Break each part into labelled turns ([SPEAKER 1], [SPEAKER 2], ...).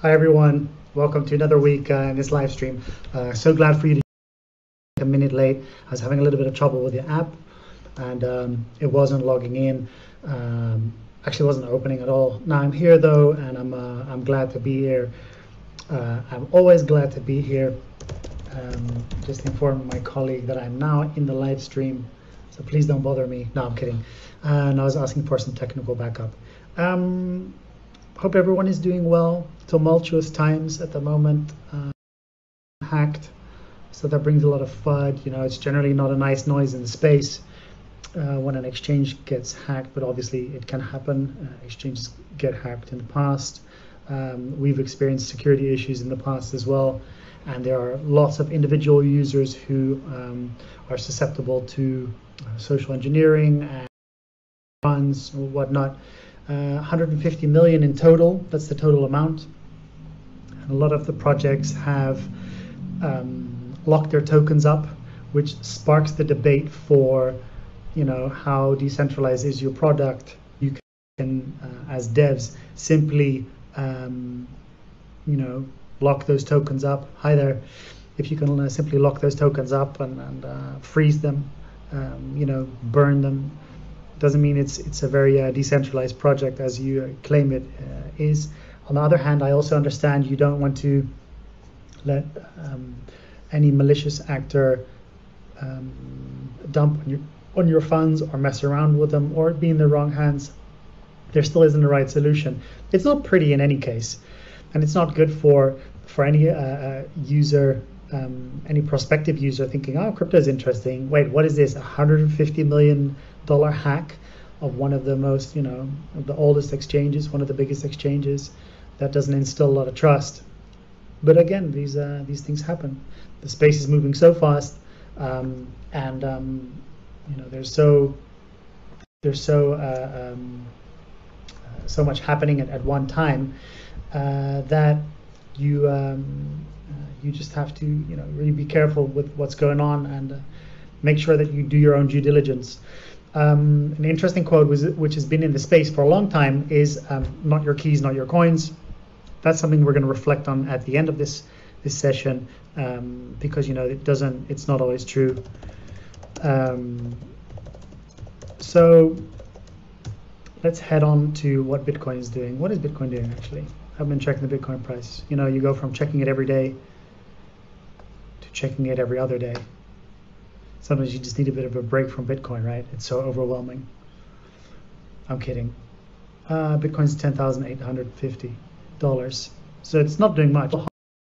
[SPEAKER 1] Hi everyone, welcome to another week in this live stream. So glad for you to be a minute late. I was having a little bit of trouble with the app and it wasn't logging in. Actually wasn't opening at all. Now I'm here though, and I'm glad to be here. I'm always glad to be here. Just informed my colleague that I'm now in the live stream, so please don't bother me. No, I'm kidding. And I was asking for some technical backup. Hope everyone is doing well. Tumultuous times at the moment. Hacked, so that brings a lot of FUD. You know, it's generally not a nice noise in the space when an exchange gets hacked, but obviously it can happen. Exchanges get hacked in the past. We've experienced security issues in the past as well, and there are lots of individual users who are susceptible to social engineering and funds or whatnot. 150 million in total, that's the total amount. And a lot of the projects have locked their tokens up, which sparks the debate for, you know, how decentralized is your product. You can, as devs, simply, you know, lock those tokens up. Hi there. If you can simply lock those tokens up and freeze them, you know, burn them, doesn't mean it's a very decentralized project as you claim it is. On the other hand, I also understand you don't want to let any malicious actor dump on your funds or mess around with them or be in the wrong hands. There still isn't a right solution. It's not pretty in any case, and it's not good for any user, any prospective user thinking, oh, crypto is interesting. Wait, what is this? $150 million hack of one of the most, you know, of the oldest exchanges, one of the biggest exchanges. That doesn't instill a lot of trust. But again, these things happen. The space is moving so fast, and you know, there's so much happening at one time that you just have to, you know, really be careful with what's going on and make sure that you do your own due diligence. An interesting quote which has been in the space for a long time is not your keys, not your coins. That's something we're going to reflect on at the end of this session, because, you know, it's not always true. So let's head on to what Bitcoin is doing. What is Bitcoin doing actually? I've been checking the Bitcoin price. You know, you go from checking it every day to checking it every other day. Sometimes you just need a bit of a break from Bitcoin, right? It's so overwhelming. I'm kidding. Bitcoin's $10,850. So it's not doing much,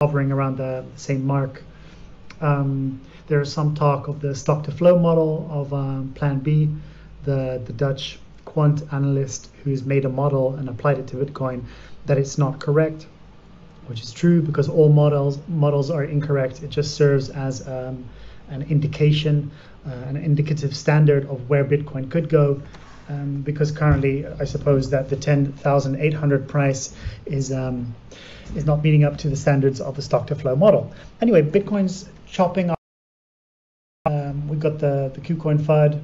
[SPEAKER 1] hovering around the same mark. There's some talk of the stock to flow model of Plan B, the Dutch quant analyst who's made a model and applied it to Bitcoin, that it's not correct, which is true because all models are incorrect. It just serves as an indication, an indicative standard of where Bitcoin could go, because currently I suppose that the 10,800 price is not meeting up to the standards of the stock to flow model. Anyway, Bitcoin's chopping up. We got the KuCoin FUD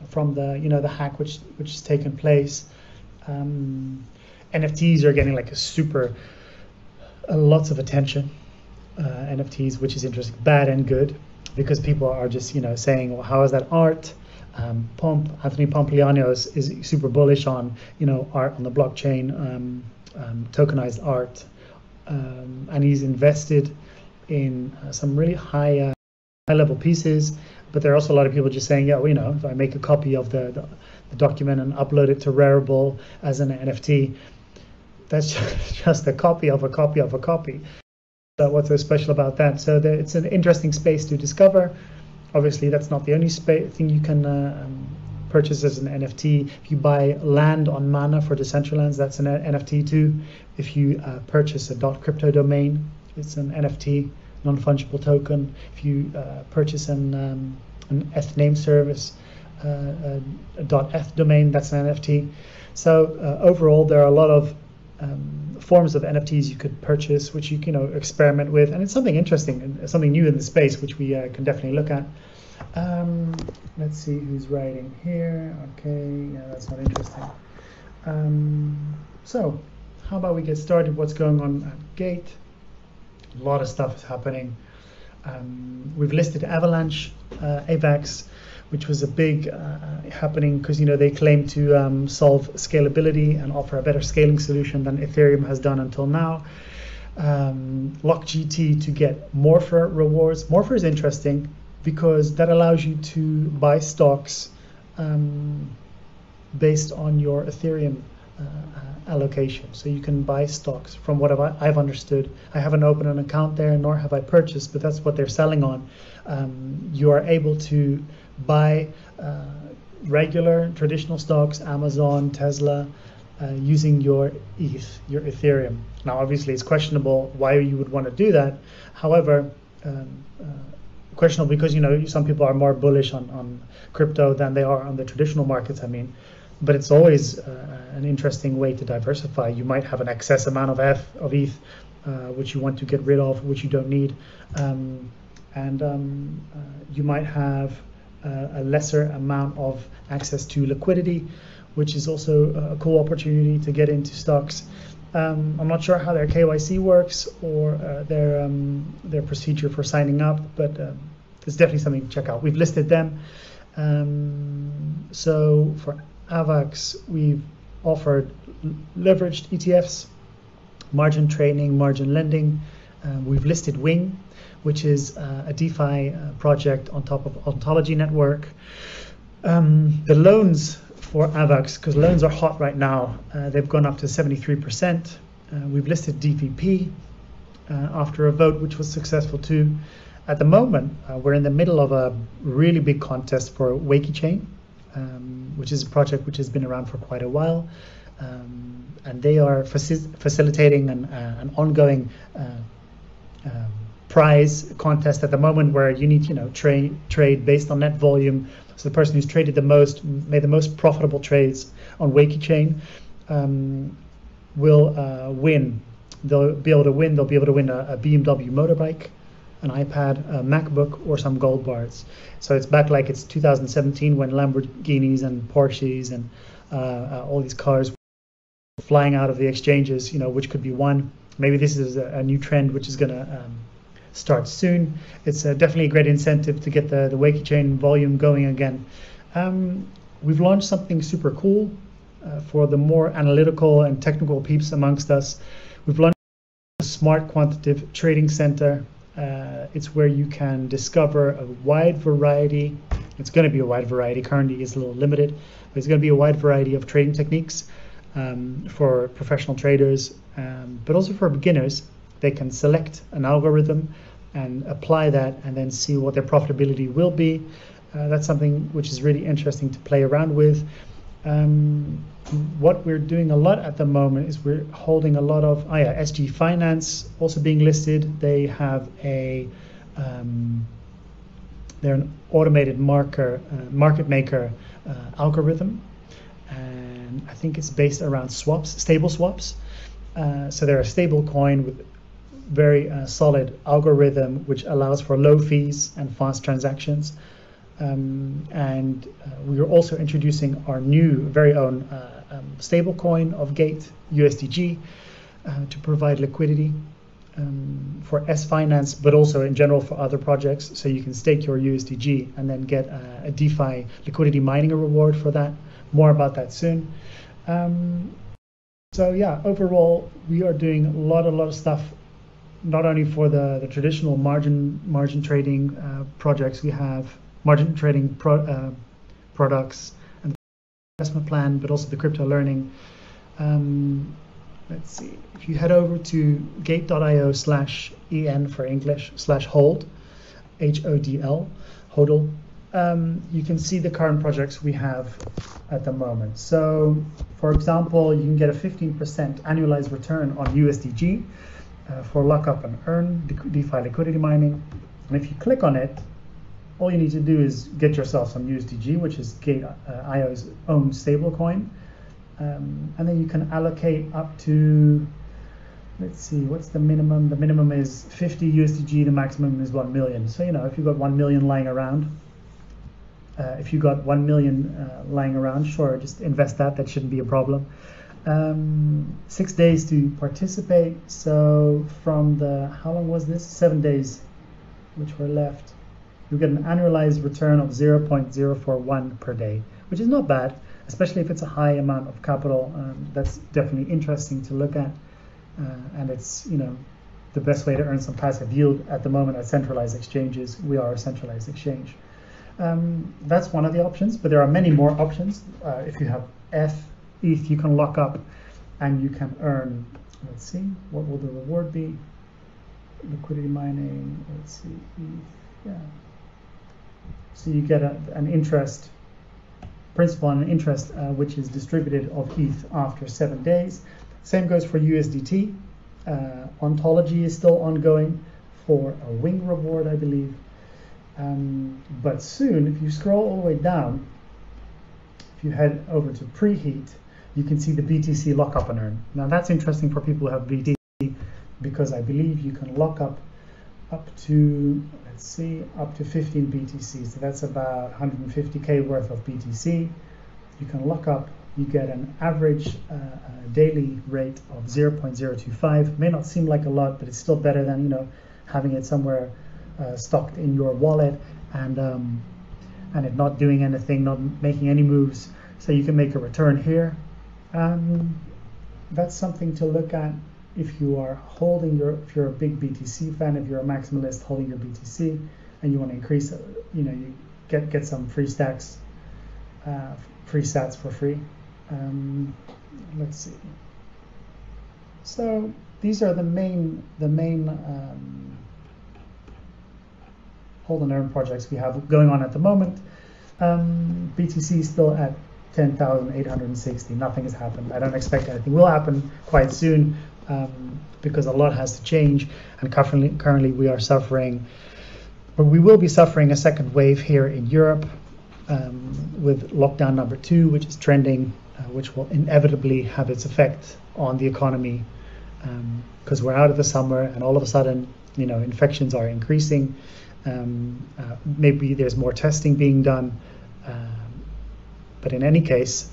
[SPEAKER 1] from the, you know, the hack which has taken place. NFTs are getting like lots of attention. NFTs, which is interesting, bad and good, because people are just, you know, saying, well, how is that art? Anthony Pompliano is super bullish on, you know, art on the blockchain, tokenized art, and he's invested in some really high level pieces. But there are also a lot of people just saying, yeah, well, you know, if I make a copy of the document and upload it to Rarible as an NFT, that's just a copy of a copy of a copy. What's so special about that? So it's an interesting space to discover. Obviously, that's not the only thing you can purchase as an NFT. If you buy land on Mana for Decentraland, that's an NFT too. If you purchase a .crypto domain, it's an NFT, non-fungible token. If you purchase an ETH name service, a .eth domain, that's an NFT. So overall, there are a lot of forms of NFTs you could purchase, which you know, experiment with, and it's something interesting and something new in the space, which we can definitely look at. Let's see who's writing here. Okay, yeah, that's not interesting. So how about we get started? What's going on at Gate? A lot of stuff is happening. We've listed Avalanche, AVAX, which was a big happening because they claim to solve scalability and offer a better scaling solution than Ethereum has done until now. LockGT to get Morpher rewards. Morpher is interesting because that allows you to buy stocks based on your Ethereum allocation. So you can buy stocks from what I've understood. I haven't opened an account there, nor have I purchased, but that's what they're selling on. You are able to buy regular traditional stocks, Amazon, Tesla, using your ETH, your Ethereum. Now, obviously, it's questionable why you would want to do that. However, questionable because some people are more bullish on crypto than they are on the traditional markets. But it's always an interesting way to diversify. You might have an excess amount of ETH, which you want to get rid of, which you don't need, and you might have a lesser amount of access to liquidity, which is also a cool opportunity to get into stocks. I'm not sure how their KYC works or their procedure for signing up, but it's definitely something to check out. We've listed them. So for AVAX, we've offered leveraged ETFs, margin trading, margin lending. We've listed Wing, which is a DeFi project on top of Ontology Network. The loans for AVAX, because loans are hot right now, they've gone up to 73%. We've listed DVP after a vote, which was successful too. At the moment, we're in the middle of a really big contest for WaykiChain, which is a project which has been around for quite a while, and they are facilitating an ongoing prize contest at the moment where you need trade based on net volume. So the person who's traded the most, made the most profitable trades on WaykiChain will win. They'll be able to win. They'll be able to win a BMW motorbike, an iPad, a MacBook, or some gold bars. So it's back like it's 2017 when Lamborghinis and Porsches and all these cars were flying out of the exchanges, which could be one. Maybe this is a new trend which is going to start soon. It's definitely a great incentive to get the WaykiChain volume going again. We've launched something super cool for the more analytical and technical peeps amongst us. We've launched a smart quantitative trading center. It's where you can discover a wide variety. It's going to be a wide variety. Currently, it's a little limited, but it's going to be a wide variety of trading techniques for professional traders, but also for beginners. They can select an algorithm and apply that and then see what their profitability will be. That's something which is really interesting to play around with. What we're doing a lot at the moment is we're holding a lot of SG Finance also being listed. They have they're an automated market maker algorithm, and I think it's based around stable swaps. So they're a stable coin with very solid algorithm which allows for low fees and fast transactions. And we are also introducing our new very own stable coin of Gate, USDG, to provide liquidity for S-Finance, but also in general for other projects. So you can stake your USDG and then get a DeFi liquidity mining reward for that. More about that soon. So yeah, overall, we are doing a lot of stuff, not only for the traditional margin trading projects. We have margin trading products and investment plan, but also the crypto learning. Let's see, if you head over to gate.io/en for English /hold, HODL, HODL, you can see the current projects we have at the moment. So, for example, you can get a 15% annualized return on USDG for lockup and earn DeFi liquidity mining. And if you click on it, all you need to do is get yourself some USDG, which is Gate.io's own stablecoin. And then you can allocate up to, let's see, what's the minimum? The minimum is 50 USDG, the maximum is 1 million. So, if you've got 1 million lying around, sure, just invest that. That shouldn't be a problem. 6 days to participate. So from how long was this? 7 days, which were left. You get an annualized return of 0.041 per day, which is not bad, especially if it's a high amount of capital. That's definitely interesting to look at, and it's the best way to earn some passive yield at the moment at centralized exchanges. We are a centralized exchange. That's one of the options, but there are many more options. If you have ETH, you can lock up and you can earn. Let's see, what will the reward be? Liquidity mining. Let's see, ETH. Yeah. So you get an interest, principal and an interest, which is distributed of ETH after 7 days. Same goes for USDT. Ontology is still ongoing for a wing reward, I believe. But soon, if you scroll all the way down, if you head over to preheat, you can see the BTC lockup and earn. Now that's interesting for people who have BTC, because I believe you can lock up to, let's see, up to 15 BTC. So that's about 150K worth of BTC. You can lock up, you get an average daily rate of 0.025. May not seem like a lot, but it's still better than having it somewhere stocked in your wallet and it not doing anything, not making any moves. So you can make a return here. That's something to look at if you are holding if you're a big BTC fan, if you're a maximalist holding your BTC and you want to increase it, you get some free stacks, free sats for free. Let's see. So these are the main hold and earn projects we have going on at the moment. BTC is still at 10,860. Nothing has happened. I don't expect anything will happen quite soon, because a lot has to change, and currently we are suffering, or we will be suffering, a second wave here in Europe, with lockdown number 2, which is trending, which will inevitably have its effect on the economy, because we're out of the summer and all of a sudden infections are increasing. Maybe there's more testing being done, but in any case,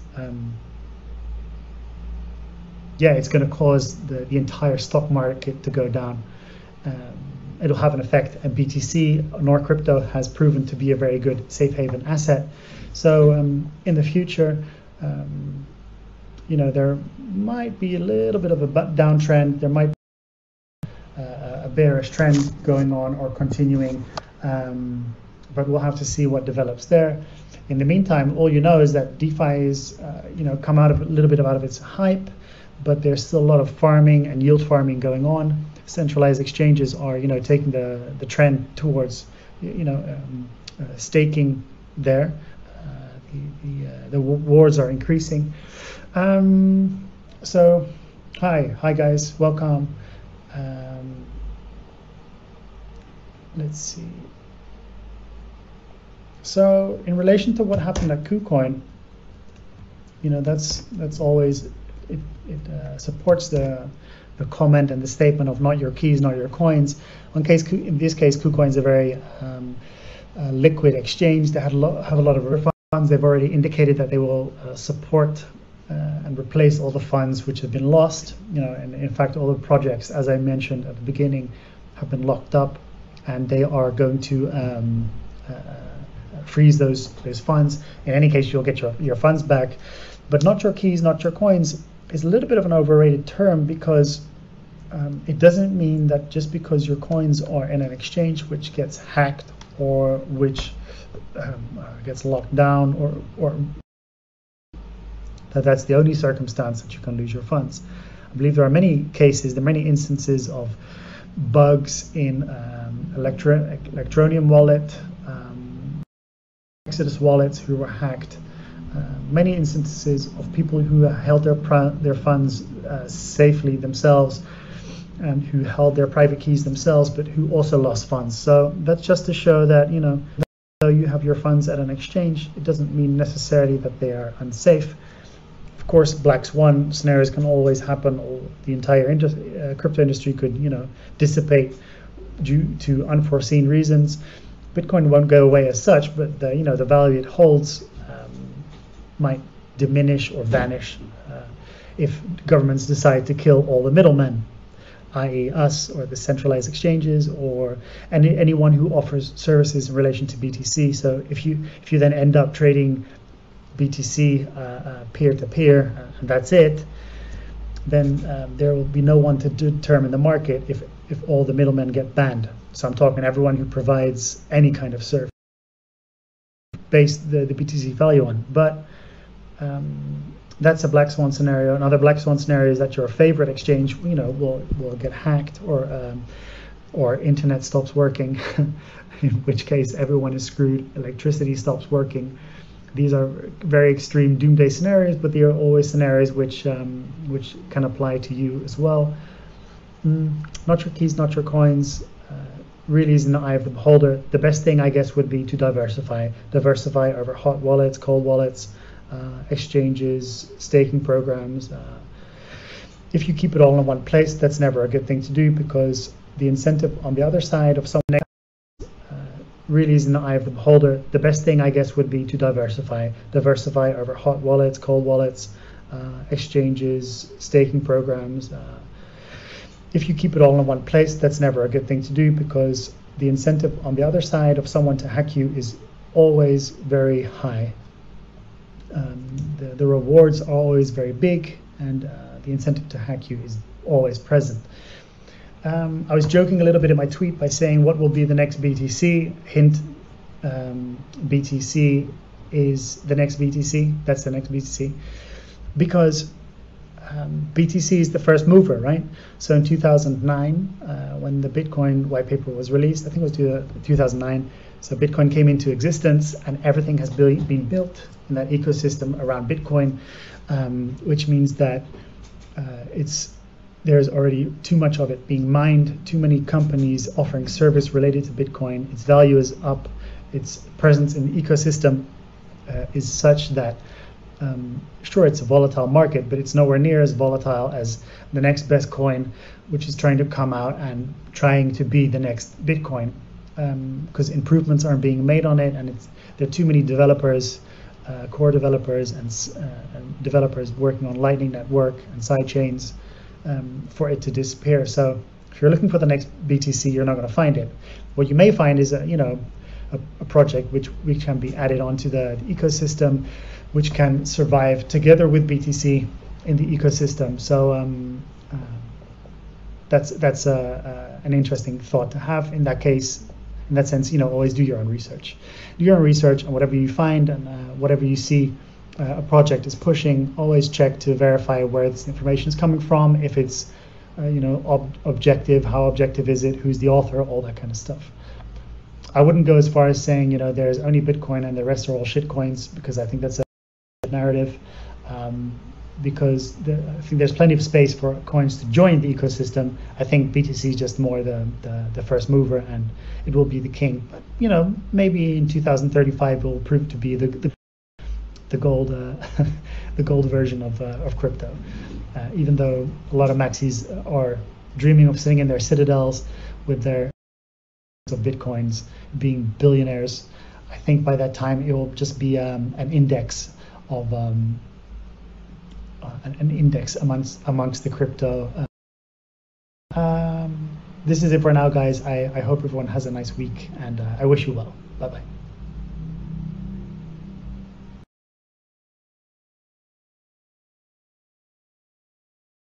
[SPEAKER 1] it's going to cause the entire stock market to go down. It'll have an effect, and BTC, nor crypto, has proven to be a very good safe haven asset. So in the future, there might be a little bit of a downtrend. There might be a bearish trend going on or continuing, but we'll have to see what develops there. In the meantime, all is that DeFi is, come out of a little bit out of its hype, but there's still a lot of farming and yield farming going on. Centralized exchanges are, taking the trend towards, staking there. The rewards are increasing. So, hi guys, welcome. Let's see. So, in relation to what happened at KuCoin, that's always it supports the comment and the statement of not your keys, not your coins. In this case, KuCoin is a very liquid exchange. They have a lot of refunds. They've already indicated that they will support and replace all the funds which have been lost. And in fact, all the projects, as I mentioned at the beginning, have been locked up, and they are going to freeze those funds. In any case, you'll get your funds back, but not your keys, not your coins is a little bit of an overrated term, because it doesn't mean that just because your coins are in an exchange which gets hacked or which gets locked down, or that's the only circumstance that you can lose your funds. I believe there are many instances of bugs in Electroneum wallet, Exodus wallets who were hacked. Many instances of people who held their funds safely themselves, and who held their private keys themselves, but who also lost funds. So that's just to show that, though you have your funds at an exchange, it doesn't mean necessarily that they are unsafe. Of course, black swan scenarios can always happen, or the entire crypto industry could, dissipate due to unforeseen reasons. Bitcoin won't go away as such, but the value it holds might diminish or vanish if governments decide to kill all the middlemen, i.e. us or the centralized exchanges or anyone who offers services in relation to BTC. So if you then end up trading BTC peer-to-peer, and that's it, then there will be no one to determine the market if all the middlemen get banned. So I'm talking everyone who provides any kind of service based the BTC value on. But that's a black swan scenario. Another black swan scenario is that your favorite exchange, will get hacked or internet stops working, in which case everyone is screwed. Electricity stops working. These are very extreme doomsday scenarios, but they are always scenarios which can apply to you as well. Not your keys, not your coins. Really is in the eye of the beholder. The best thing, I guess, would be to diversify over hot wallets, cold wallets, exchanges, staking programs. If you keep it all in one place, that's never a good thing to do, because the incentive on the other side of someone really is in the eye of the beholder. The best thing, I guess, would be to diversify over hot wallets, cold wallets, exchanges, staking programs. If you keep it all in one place, that's never a good thing to do, because the incentive on the other side of someone to hack you is always very high. The rewards are always very big, and the incentive to hack you is always present. I was joking a little bit in my tweet by saying what will be the next BTC. Hint, BTC is the next BTC. That's the next BTC. Because BTC is the first mover, right? So in 2009, when the Bitcoin white paper was released, I think it was 2009, so Bitcoin came into existence, and everything has been built in that ecosystem around Bitcoin, which means that there's already too much of it being mined, too many companies offering service related to Bitcoin. Its value is up, its presence in the ecosystem is such that sure, it's a volatile market, but it's nowhere near as volatile as the next best coin, which is trying to come out and trying to be the next Bitcoin, because improvements aren't being made on it, and there are too many developers, core developers and developers working on Lightning Network and side chains for it to disappear. So if you're looking for the next BTC, you're not going to find it. What you may find is a project which can be added onto the ecosystem, which can survive together with BTC in the ecosystem. So that's an interesting thought to have. In that case, in that sense, always do your own research. Do your own research, and whatever you find and whatever you see a project is pushing, always check to verify where this information is coming from. If it's objective, how objective is it? Who's the author? All that kind of stuff. I wouldn't go as far as saying there's only Bitcoin and the rest are all shit coins, because I think that's a narrative. Because I think there's plenty of space for coins to join the ecosystem. I think BTC is just more the first mover, and it will be the king. But maybe in 2035 it will prove to be the gold the gold version of crypto. Even though a lot of maxis are dreaming of sitting in their citadels with their of bitcoins, being billionaires, I think by that time it will just be an index of an index amongst the crypto. This is it for now, guys. I hope everyone has a nice week, and I wish you well. Bye bye.